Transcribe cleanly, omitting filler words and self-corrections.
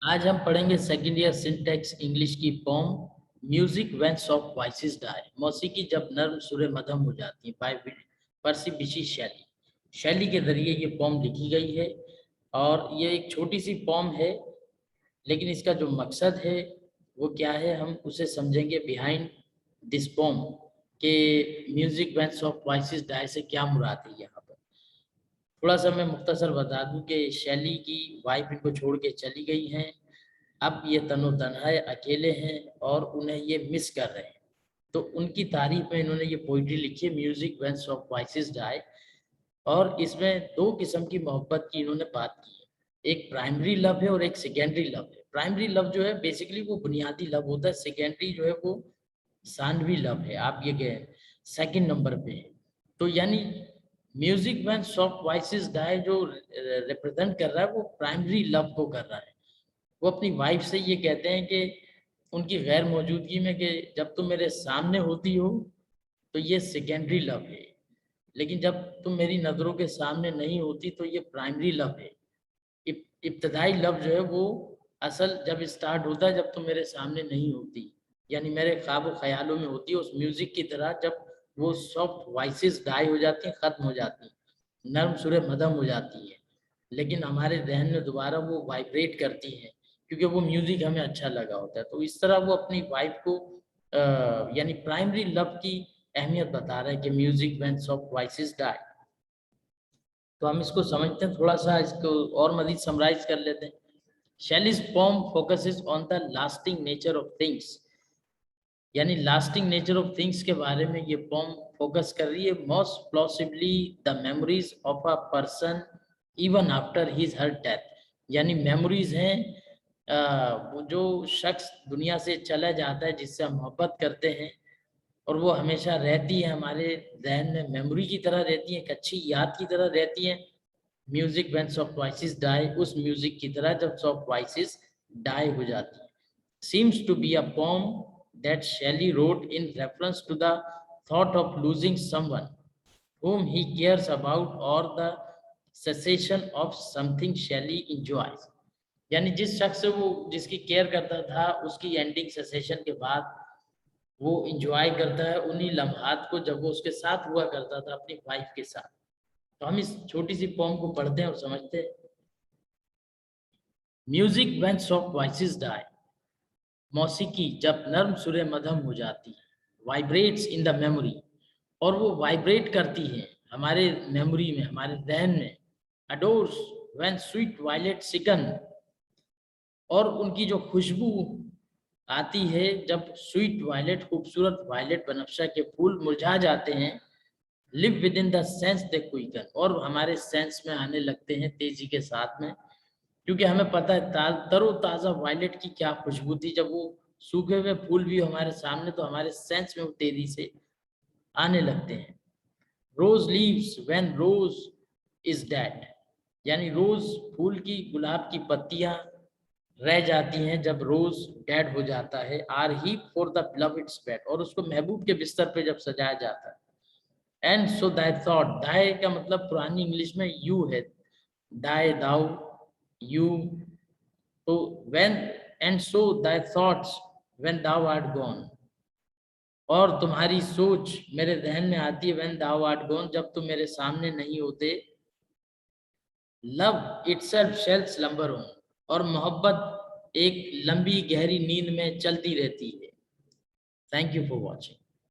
आज हम पढ़ेंगे सेकंड ईयर सिंटैक्स इंग्लिश की poem music when soft voices die. मौसीकी जब नर्म सुरें मध्यम हो जाती हैं, बाय पर्सी बिशी शैली। शैली के जरिए ये पोम लिखी गई है और ये एक छोटी सी पोम है, लेकिन इसका जो मकसद है वो क्या है हम उसे समझेंगे बिहाइंड दिस पोम के music when soft voices die से क्या मुराद है। यहाँ पर थोड़ा सा मैं मुख्तसर बता दूं कि शैली की वाइफ इनको छोड़ के चली गई हैं। अब ये तनो-तनहा अकेले हैं और उन्हें ये मिस कर रहे हैं। तो उनकी तारीफ में इन्होंने ये पोएट्री लिखी है, music when soft voices die. और इसमें 2 किस्म की मोहब्बत की इन्होंने बात की है। एक प्राइमरी लव है और एक सेकेंडरी लव है। प्राइमरी लव जो है बेसिकली वो बुनियादी लव होता है, सेकेंडरी जो है वो सानवी लव है। आप ये गए सेकंड नंबर पे है। तो यानी music when soft voices die जो रिप्रेजेंट कर रहा है वो प्राइमरी लव को कर रहा है। वो अपनी वाइफ से ये कहते हैं कि उनकी गैर मौजूदगी में कि जब तुम मेरे सामने होती हो तो ये सेकेंडरी लव है, लेकिन जब तुम मेरी नज़रों के सामने नहीं होती तो ये प्राइमरी लव है। इब्तदाई लव जो है वो असल जब स्टार्ट होता है जब तुम मेरे सामने नहीं होती, यानी मेरे ख्वाब ख्यालों में होती है उस म्यूजिक की तरह। जब वो सॉफ्ट वॉइसेस डाई हो जाती हैं, खत्म हो जाती हैं, नर्म सुरें मध्यम हो जाती हैं, लेकिन हमारे ज़हन में दोबारा वो वाइब्रेट करती हैं क्योंकि वो म्यूजिक हमें अच्छा लगा होता है। तो इस तरह वो अपनी वाइफ को यानी प्राइमरी लव की अहमियत बता रहा है कि music when soft voices die. तो हम इसको समझते हैं, थोड़ा सा इसको और मजीद समराइज कर लेते हैं। Shelley's poem focuses on the lasting nature of things, यानी लास्टिंग नेचर ऑफ थिंग्स के बारे में ये पोम फोकस कर रही है। Most plausibly the memories of a person even after his her death, यानी मेमोरीज हैं वो जो शख्स दुनिया से चला जाता है जिससे हम मोहब्बत करते हैं और वो हमेशा रहती है हमारे जहन में, मेमोरी की तरह रहती है, एक अच्छी याद की तरह रहती है। Music when soft voices die, उस म्यूजिक की तरह जब सॉफ्ट वॉइसेस डाई हो जाती है। Seems to be a poem that Shelley wrote in reference to the thought of losing someone whom he cares about or the cessation of something Shelley enjoys। यानी जिस शख्स से वो जिसकी केयर करता था उसकी एंडिंग सेसेशन के बाद वो इंजॉय करता है उन्हीं लम्हात को जब वो उसके साथ हुआ करता था अपनी वाइफ के साथ। तो हम इस छोटी सी पोम को पढ़ते हैं और समझते हैं। Music when soft voices die, मौसीकी जब नर्म सुरें मध्यम हो जाती है, वाइब्रेट्स इन द मेमोरी, और वो वाइब्रेट करती है हमारे मेमोरी में, हमारे जहन में। अडोर्स व्हेन स्वीट वायलेट सिकन, और उनकी जो खुशबू आती है जब स्वीट वायलेट, खूबसूरत वायलेट बनफशा के फूल मुरझा जाते हैं। Live with in the sense they quicken, और हमारे सेंस में आने लगते हैं तेजी के साथ में, क्योंकि हमें पता है तरोताज़ा वायलेट की क्या खुशबू थी। जब वो सूखे हुए फूल भी हमारे सामने तो हमारे सेंस में वो तेजी से आने लगते हैं। Rose leaves when rose is dead, यानी रोज फूल की, गुलाब की पत्तियां रह जाती हैं जब रोज डेड हो जाता है। Are he for the beloved's bed, और उसको महबूब के बिस्तर पे जब सजाया जाता है। एंड सो दाई थॉट, दाई का मतलब पुरानी इंग्लिश में यू है, दाई दाऊ यू। तो when and so thy thoughts when thou art gone, और तुम्हारी सोच मेरे ज़हन में आती है when thou art gone, जब तुम मेरे सामने नहीं होते। Love itself shall slumber on, और मोहब्बत एक लंबी गहरी नींद में चलती रहती है। Thank you for watching.